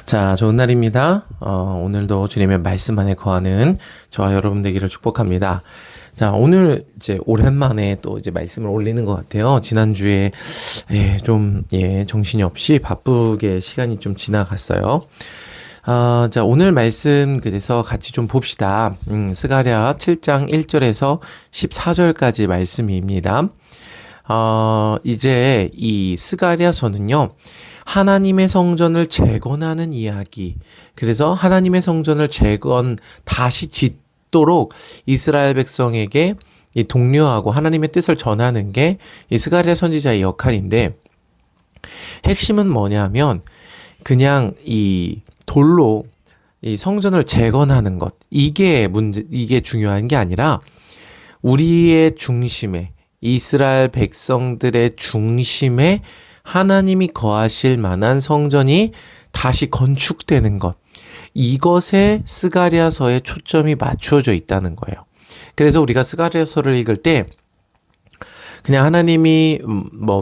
자, 좋은 날입니다. 오늘도 주님의 말씀 안에 거하는 저와 여러분 되기를 축복합니다. 자, 오늘 이제 오랜만에 또 이제 말씀을 올리는 것 같아요. 지난주에 정신이 없이 바쁘게 시간이 좀 지나갔어요. 자, 오늘 말씀 그래서 같이 좀 봅시다. 스가랴 7장 1절에서 14절까지 말씀입니다. 이제 이 스가랴서는요, 하나님의 성전을 재건하는 이야기. 그래서 하나님의 성전을 다시 짓도록 이스라엘 백성에게 이 독려하고 하나님의 뜻을 전하는 게 이 스가랴 선지자의 역할인데, 핵심은 뭐냐면 그냥 이 돌로 이 성전을 재건하는 것. 이게 중요한 게 아니라 우리의 중심에, 이스라엘 백성들의 중심에 하나님이 거하실 만한 성전이 다시 건축되는 것. 이것에 스가랴서의 초점이 맞춰져 있다는 거예요. 그래서 우리가 스가랴서를 읽을 때 그냥 하나님이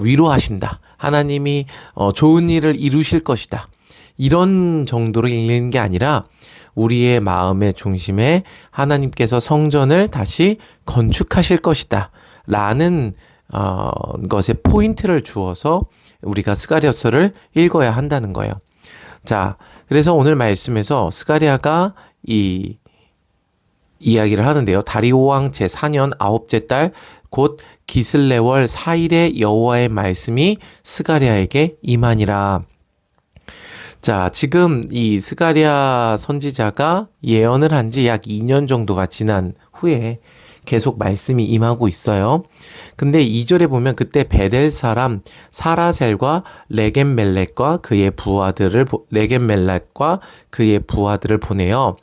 위로하신다. 하나님이 좋은 일을 이루실 것이다. 이런 정도로 읽는 게 아니라 우리의 마음의 중심에 하나님께서 성전을 다시 건축하실 것이다. 라는 것에 포인트를 주어서 우리가 스가랴서를 읽어야 한다는 거예요. 자, 그래서 오늘 말씀에서 스가랴가 이 이야기를 하는데요. 다리오 왕 제4년 9째 달 곧 기슬레월 4일에 여호와의 말씀이 스가랴에게 임하니라. 자, 지금 이 스가랴 선지자가 예언을 한 지 약 2년 정도가 지난 후에 계속 말씀이 임하고 있어요. 근데 2절에 보면 그때 베델 사람 사라셀과 레겜멜렉과 그의 부하들을 보내요.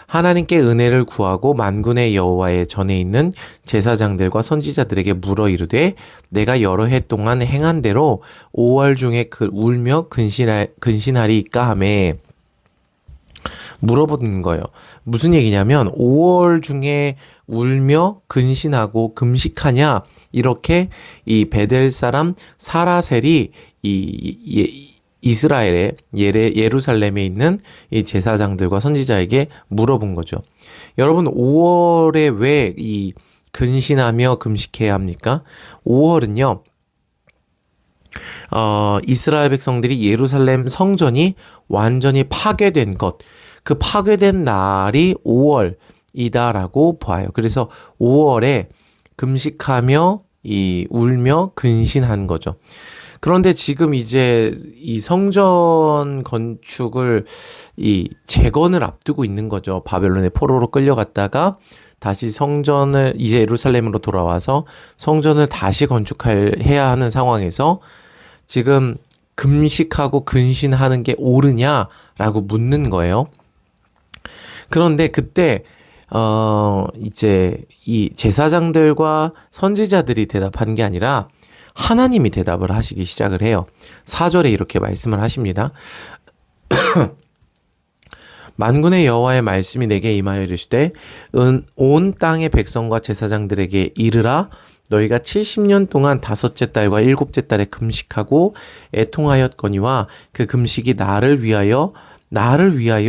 하나님께 은혜를 구하고 만군의 여호와의 전에 있는 제사장들과 선지자들에게 물어 이르되 내가 여러 해 동안 행한 대로 5월 중에 울며 근신하리까 하매. 물어보는 거예요. 무슨 얘기냐면 5월 중에 울며 근신하고 금식하냐, 이렇게 이 베델 사람 사라셀이 이스라엘의 예루살렘에 있는 이 제사장들과 선지자에게 물어본 거죠. 여러분, 5월에 왜 이 근신하며 금식해야 합니까? 5월은요, 이스라엘 백성들이 예루살렘 성전이 완전히 파괴된 것, 그 파괴된 날이 5월이다라고 봐요. 그래서 5월에 금식하며 울며 근신한 거죠. 그런데 지금 이제 이 성전 건축을 재건을 앞두고 있는 거죠. 바벨론의 포로로 끌려갔다가 다시 성전을 이제 예루살렘으로 돌아와서 성전을 다시 해야 하는 상황에서 지금 금식하고 근신하는 게 옳으냐라고 묻는 거예요. 그런데 그때 이제 이 제사장들과 선지자들이 대답한 게 아니라 하나님이 대답을 하시기 시작을 해요. 4절에 이렇게 말씀을 하십니다. 만군의 여호와의 말씀이 내게 임하여 이르시되 온 땅의 백성과 제사장들에게 이르라. 너희가 70년 동안 5째 달과 7째 달에 금식하고 애통하였거니와 그 금식이 나를 위하여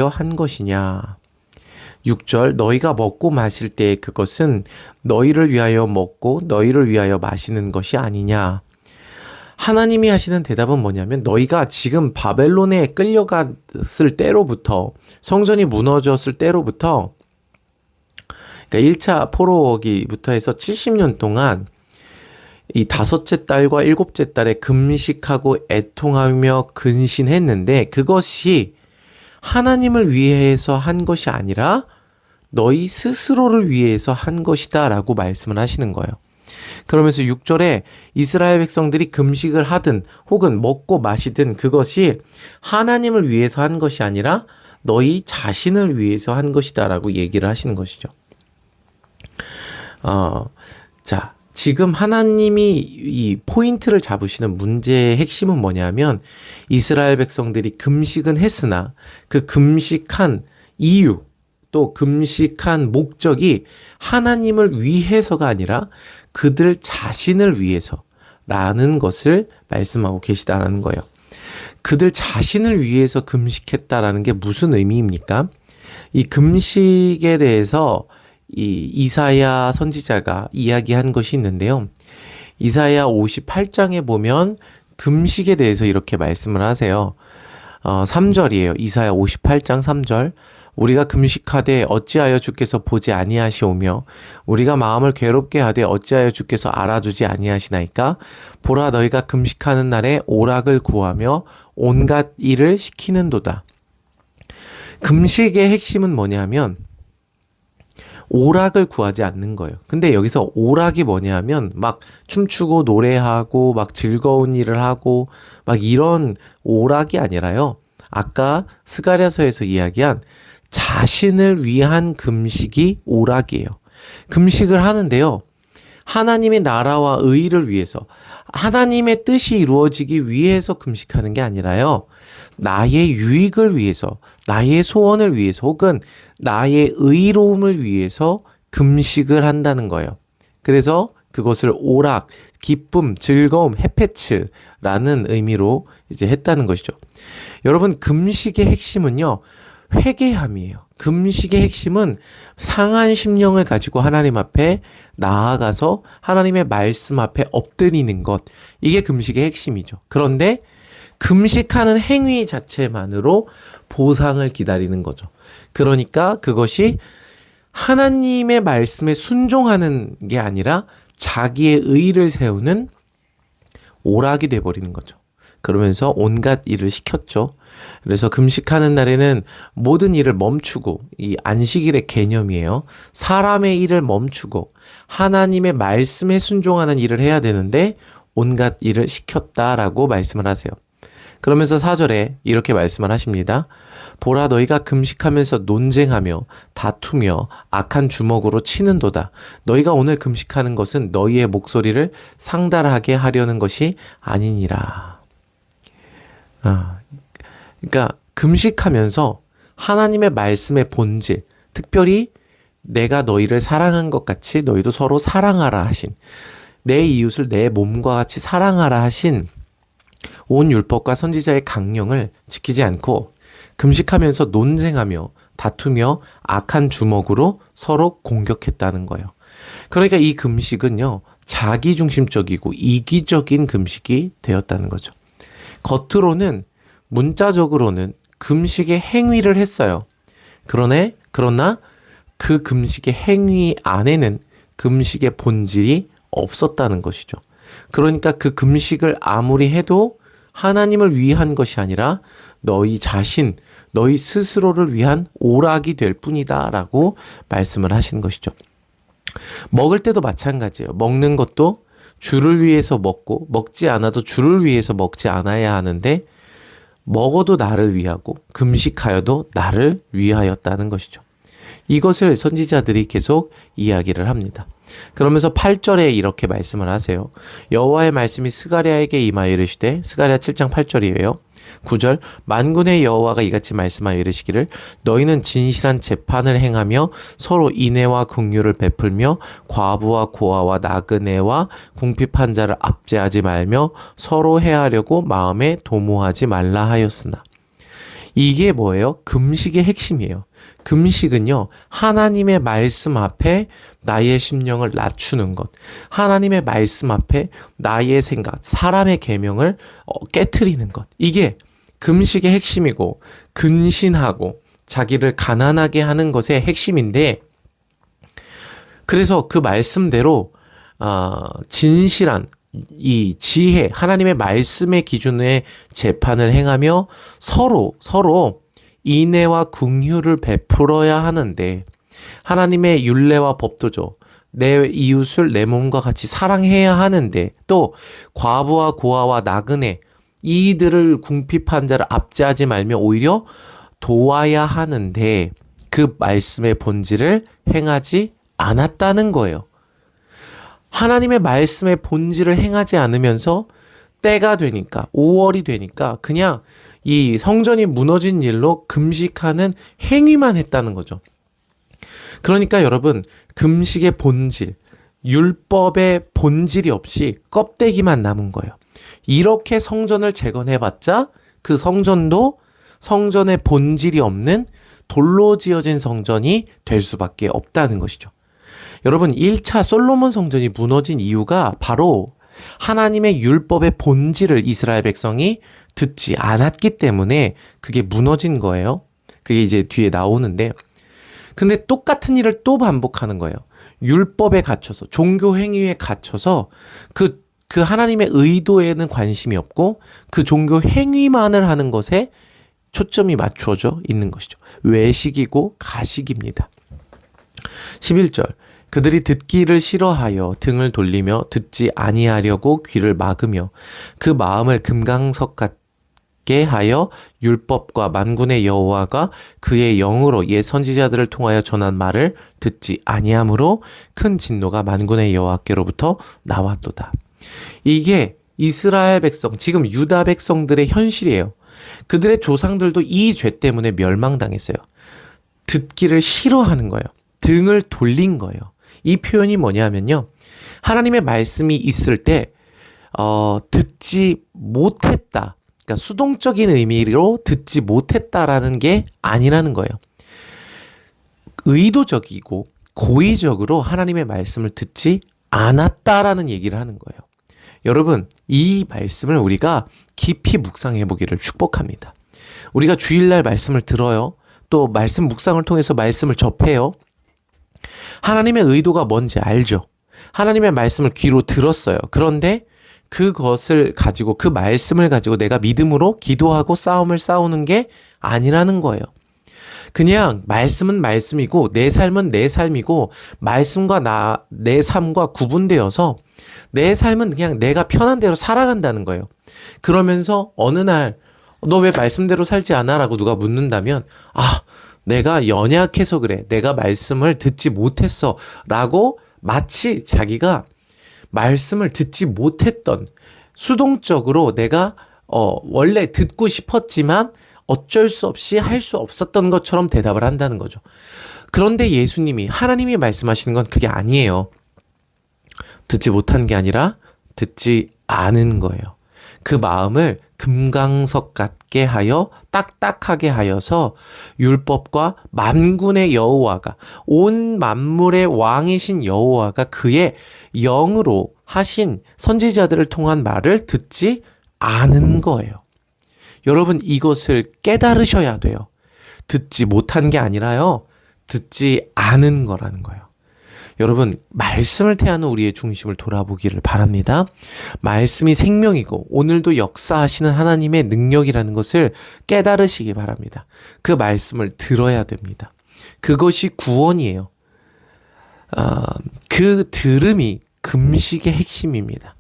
한 것이냐. 6절 너희가 먹고 마실 때 그것은 너희를 위하여 먹고 너희를 위하여 마시는 것이 아니냐. 하나님이 하시는 대답은 뭐냐면 너희가 지금 바벨론에 끌려갔을 때로부터, 성전이 무너졌을 때로부터, 그러니까 1차 포로기부터 해서 70년 동안 이 5째 달과 7째 달에 금식하고 애통하며 근신했는데 그것이 하나님을 위해서 한 것이 아니라 너희 스스로를 위해서 한 것이다 라고 말씀을 하시는 거예요. 그러면서 6절에 이스라엘 백성들이 금식을 하든 혹은 먹고 마시든 그것이 하나님을 위해서 한 것이 아니라 너희 자신을 위해서 한 것이다 라고 얘기를 하시는 것이죠. 자, 지금 하나님이 이 포인트를 잡으시는 문제의 핵심은 뭐냐면 이스라엘 백성들이 금식은 했으나 그 금식한 이유 또 금식한 목적이 하나님을 위해서가 아니라 그들 자신을 위해서 라는 것을 말씀하고 계시다라는 거예요. 그들 자신을 위해서 금식했다라는 게 무슨 의미입니까? 이 금식에 대해서 이 이사야 선지자가 이야기한 것이 있는데요. 이사야 58장에 보면 금식에 대해서 이렇게 말씀을 하세요. 3절이에요. 이사야 58장 3절. 우리가 금식하되 어찌하여 주께서 보지 아니하시오며 우리가 마음을 괴롭게 하되 어찌하여 주께서 알아주지 아니하시나이까? 보라, 너희가 금식하는 날에 오락을 구하며 온갖 일을 시키는도다. 금식의 핵심은 뭐냐면 오락을 구하지 않는 거예요. 근데 여기서 오락이 뭐냐면 막 춤추고 노래하고 막 즐거운 일을 하고 막 이런 오락이 아니라요. 아까 스가랴서에서 이야기한 자신을 위한 금식이 오락이에요. 금식을 하는데요. 하나님의 나라와 의를 위해서, 하나님의 뜻이 이루어지기 위해서 금식하는 게 아니라요. 나의 유익을 위해서, 나의 소원을 위해서, 혹은 나의 의로움을 위해서 금식을 한다는 거예요. 그래서 그것을 오락, 기쁨, 즐거움, 헤페츠라는 의미로 이제 했다는 것이죠. 여러분, 금식의 핵심은요, 회개함이에요. 금식의 핵심은 상한 심령을 가지고 하나님 앞에 나아가서 하나님의 말씀 앞에 엎드리는 것. 이게 금식의 핵심이죠. 그런데 금식하는 행위 자체만으로 보상을 기다리는 거죠. 그러니까 그것이 하나님의 말씀에 순종하는 게 아니라 자기의 의를 세우는 오락이 돼버리는 거죠. 그러면서 온갖 일을 시켰죠. 그래서 금식하는 날에는 모든 일을 멈추고, 이 안식일의 개념이에요. 사람의 일을 멈추고 하나님의 말씀에 순종하는 일을 해야 되는데 온갖 일을 시켰다라고 말씀을 하세요. 그러면서 4절에 이렇게 말씀을 하십니다. 보라, 너희가 금식하면서 논쟁하며 다투며 악한 주먹으로 치는도다. 너희가 오늘 금식하는 것은 너희의 목소리를 상달하게 하려는 것이 아니니라. 그러니까 금식하면서 하나님의 말씀의 본질, 특별히 내가 너희를 사랑한 것 같이 너희도 서로 사랑하라 하신, 내 이웃을 내 몸과 같이 사랑하라 하신 온 율법과 선지자의 강령을 지키지 않고 금식하면서 논쟁하며 다투며 악한 주먹으로 서로 공격했다는 거예요. 그러니까 이 금식은요, 자기중심적이고 이기적인 금식이 되었다는 거죠. 겉으로는, 문자적으로는 금식의 행위를 했어요. 그러나 그 금식의 행위 안에는 금식의 본질이 없었다는 것이죠. 그러니까 그 금식을 아무리 해도 하나님을 위한 것이 아니라 너희 자신, 너희 스스로를 위한 오락이 될 뿐이다 라고 말씀을 하시는 것이죠. 먹을 때도 마찬가지예요. 먹는 것도 주를 위해서 먹고, 먹지 않아도 주를 위해서 먹지 않아야 하는데 먹어도 나를 위하고 금식하여도 나를 위하였다는 것이죠. 이것을 선지자들이 계속 이야기를 합니다. 그러면서 8절에 이렇게 말씀을 하세요. 여호와의 말씀이 스가랴에게 임하여 이르시되, 스가랴 7장 8절이에요. 9절, 만군의 여호와가 이같이 말씀하여 이르시기를 너희는 진실한 재판을 행하며 서로 인애와 긍휼을 베풀며 과부와 고아와 나그네와 궁핍한 자를 압제하지 말며 서로 해하려고 마음에 도모하지 말라 하였으나. 이게 뭐예요? 금식의 핵심이에요. 금식은요, 하나님의 말씀 앞에 나의 심령을 낮추는 것, 하나님의 말씀 앞에 나의 생각, 사람의 계명을 깨트리는 것, 이게 금식의 핵심이고 근신하고 자기를 가난하게 하는 것의 핵심인데, 그래서 그 말씀대로 진실한 이 지혜, 하나님의 말씀의 기준의 재판을 행하며 서로 인애와 긍휼을 베풀어야 하는데, 하나님의 율례와 법도죠. 내 이웃을 내 몸과 같이 사랑해야 하는데, 또 과부와 고아와 나그네, 이들을 궁핍한 자를 압제하지 말며 오히려 도와야 하는데 그 말씀의 본질을 행하지 않았다는 거예요. 하나님의 말씀의 본질을 행하지 않으면서 때가 되니까, 5월이 되니까 그냥 이 성전이 무너진 일로 금식하는 행위만 했다는 거죠. 그러니까 여러분, 금식의 본질, 율법의 본질이 없이 껍데기만 남은 거예요. 이렇게 성전을 재건해봤자 그 성전도 성전의 본질이 없는 돌로 지어진 성전이 될 수밖에 없다는 것이죠. 여러분, 1차 솔로몬 성전이 무너진 이유가 바로 하나님의 율법의 본질을 이스라엘 백성이 듣지 않았기 때문에 그게 무너진 거예요. 그게 이제 뒤에 나오는데, 근데 똑같은 일을 또 반복하는 거예요. 율법에 갇혀서, 종교 행위에 갇혀서 그 하나님의 의도에는 관심이 없고 그 종교 행위만을 하는 것에 초점이 맞추어져 있는 것이죠. 외식이고 가식입니다. 11절, 그들이 듣기를 싫어하여 등을 돌리며 듣지 아니하려고 귀를 막으며 그 마음을 금강석 같게 하여 율법과 만군의 여호와가 그의 영으로 옛 선지자들을 통하여 전한 말을 듣지 아니하므로 큰 진노가 만군의 여호와께로부터 나왔도다. 이게 이스라엘 백성, 지금 유다 백성들의 현실이에요. 그들의 조상들도 이 죄 때문에 멸망당했어요. 듣기를 싫어하는 거예요. 등을 돌린 거예요. 이 표현이 뭐냐면요, 하나님의 말씀이 있을 때 듣지 못했다, 그러니까 수동적인 의미로 듣지 못했다라는 게 아니라는 거예요. 의도적이고 고의적으로 하나님의 말씀을 듣지 않았다라는 얘기를 하는 거예요. 여러분, 이 말씀을 우리가 깊이 묵상해 보기를 축복합니다. 우리가 주일날 말씀을 들어요. 또 말씀 묵상을 통해서 말씀을 접해요. 하나님의 의도가 뭔지 알죠. 하나님의 말씀을 귀로 들었어요. 그런데 그것을 가지고, 그 말씀을 가지고 내가 믿음으로 기도하고 싸움을 싸우는 게 아니라는 거예요. 그냥 말씀은 말씀이고 내 삶은 내 삶이고 말씀과 내 삶과 구분되어서 내 삶은 그냥 내가 편한 대로 살아간다는 거예요. 그러면서 어느 날 너 왜 말씀대로 살지 않아? 라고 누가 묻는다면, 내가 연약해서 그래, 내가 말씀을 듣지 못했어 라고, 마치 자기가 말씀을 듣지 못했던, 수동적으로 내가 원래 듣고 싶었지만 어쩔 수 없이 할 수 없었던 것처럼 대답을 한다는 거죠. 그런데 예수님이, 하나님이 말씀하시는 건 그게 아니에요. 듣지 못한 게 아니라 듣지 않은 거예요. 그 마음을 금강석 같게 하여 딱딱하게 하여서 율법과 만군의 여호와가, 온 만물의 왕이신 여호와가 그의 영으로 하신 선지자들을 통한 말을 듣지 않은 거예요. 여러분, 이것을 깨달으셔야 돼요. 듣지 못한 게 아니라요, 듣지 않은 거라는 거예요. 여러분, 말씀을 대하는 우리의 중심을 돌아보기를 바랍니다. 말씀이 생명이고 오늘도 역사하시는 하나님의 능력이라는 것을 깨달으시기 바랍니다. 그 말씀을 들어야 됩니다. 그것이 구원이에요. 그 들음이 금식의 핵심입니다.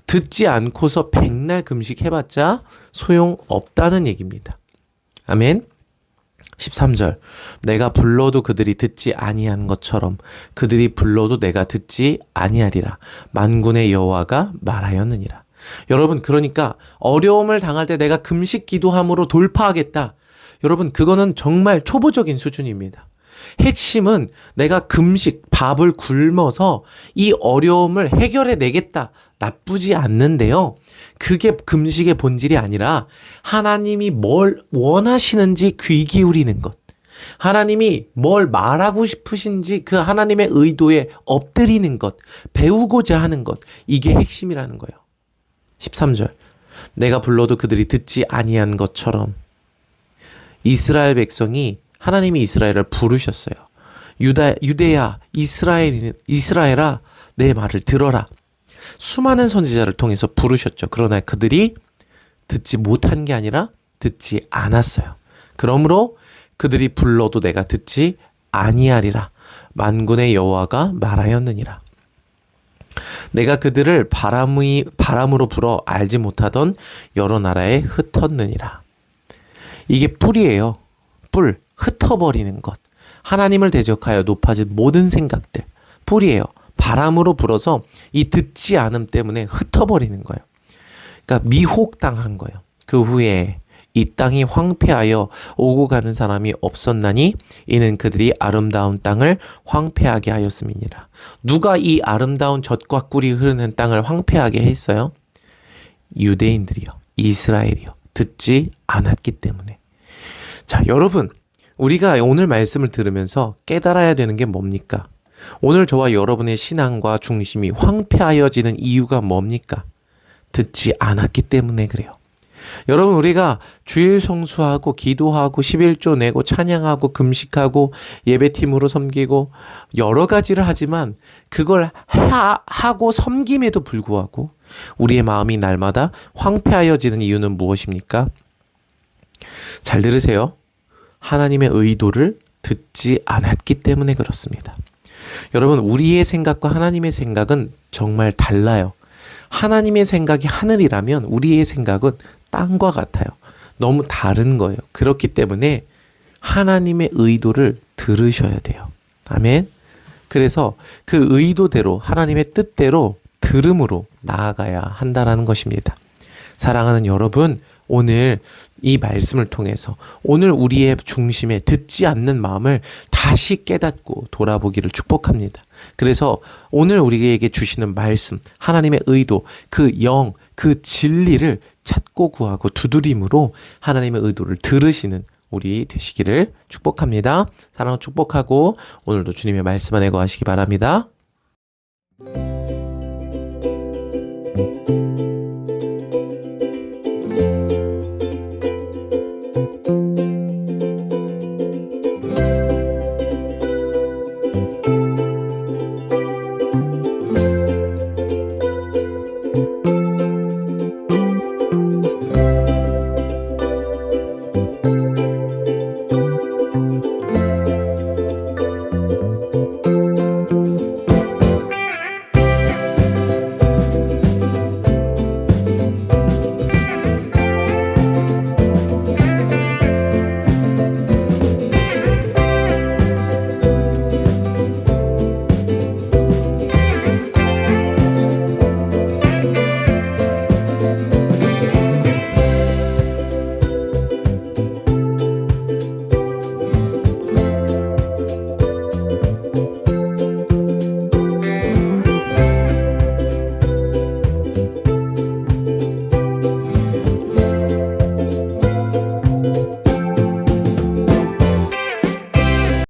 듣지 않고서 백날 금식해봤자 소용없다는 얘기입니다. 아멘. 13절, 내가 불러도 그들이 듣지 아니한 것처럼 그들이 불러도 내가 듣지 아니하리라. 만군의 여호와가 말하였느니라. 여러분, 그러니까 어려움을 당할 때 내가 금식 기도함으로 돌파하겠다. 여러분, 그거는 정말 초보적인 수준입니다. 핵심은 내가 금식, 밥을 굶어서 이 어려움을 해결해 내겠다. 나쁘지 않는데요. 그게 금식의 본질이 아니라 하나님이 뭘 원하시는지 귀 기울이는 것, 하나님이 뭘 말하고 싶으신지 그 하나님의 의도에 엎드리는 것, 배우고자 하는 것, 이게 핵심이라는 거예요. 13절, 내가 불러도 그들이 듣지 아니한 것처럼 이스라엘 백성이, 하나님이 이스라엘을 부르셨어요. 유대야, 이스라엘아, 내 말을 들어라. 수많은 선지자를 통해서 부르셨죠. 그러나 그들이 듣지 못한 게 아니라 듣지 않았어요. 그러므로 그들이 불러도 내가 듣지 아니하리라. 만군의 여호와가 말하였느니라. 내가 그들을 바람으로 불어 알지 못하던 여러 나라에 흩었느니라. 이게 뿔이에요. 뿔, 흩어버리는 것. 하나님을 대적하여 높아진 모든 생각들, 뿔이에요. 바람으로 불어서 이 듣지 않음 때문에 흩어버리는 거예요. 그러니까 미혹당한 거예요. 그 후에 이 땅이 황폐하여 오고 가는 사람이 없었나니 이는 그들이 아름다운 땅을 황폐하게 하였음이니라. 누가 이 아름다운 젖과 꿀이 흐르는 땅을 황폐하게 했어요? 유대인들이요. 이스라엘이요. 듣지 않았기 때문에. 자, 여러분, 우리가 오늘 말씀을 들으면서 깨달아야 되는 게 뭡니까? 오늘 저와 여러분의 신앙과 중심이 황폐하여지는 이유가 뭡니까? 듣지 않았기 때문에 그래요. 여러분, 우리가 주일 성수하고 기도하고 11조 내고 찬양하고 금식하고 예배팀으로 섬기고 여러 가지를 하지만 그걸 하고 섬김에도 불구하고 우리의 마음이 날마다 황폐하여지는 이유는 무엇입니까? 잘 들으세요. 하나님의 의도를 듣지 않았기 때문에 그렇습니다. 여러분, 우리의 생각과 하나님의 생각은 정말 달라요. 하나님의 생각이 하늘이라면 우리의 생각은 땅과 같아요. 너무 다른 거예요. 그렇기 때문에 하나님의 의도를 들으셔야 돼요. 아멘. 그래서 그 의도대로 하나님의 뜻대로 들음으로 나아가야 한다라는 것입니다. 사랑하는 여러분, 오늘 이 말씀을 통해서 오늘 우리의 중심에 듣지 않는 마음을 다시 깨닫고 돌아보기를 축복합니다. 그래서 오늘 우리에게 주시는 말씀, 하나님의 의도, 그 영, 그 진리를 찾고 구하고 두드림으로 하나님의 의도를 들으시는 우리 되시기를 축복합니다. 사랑을 축복하고 오늘도 주님의 말씀 안에 거하시기 바랍니다.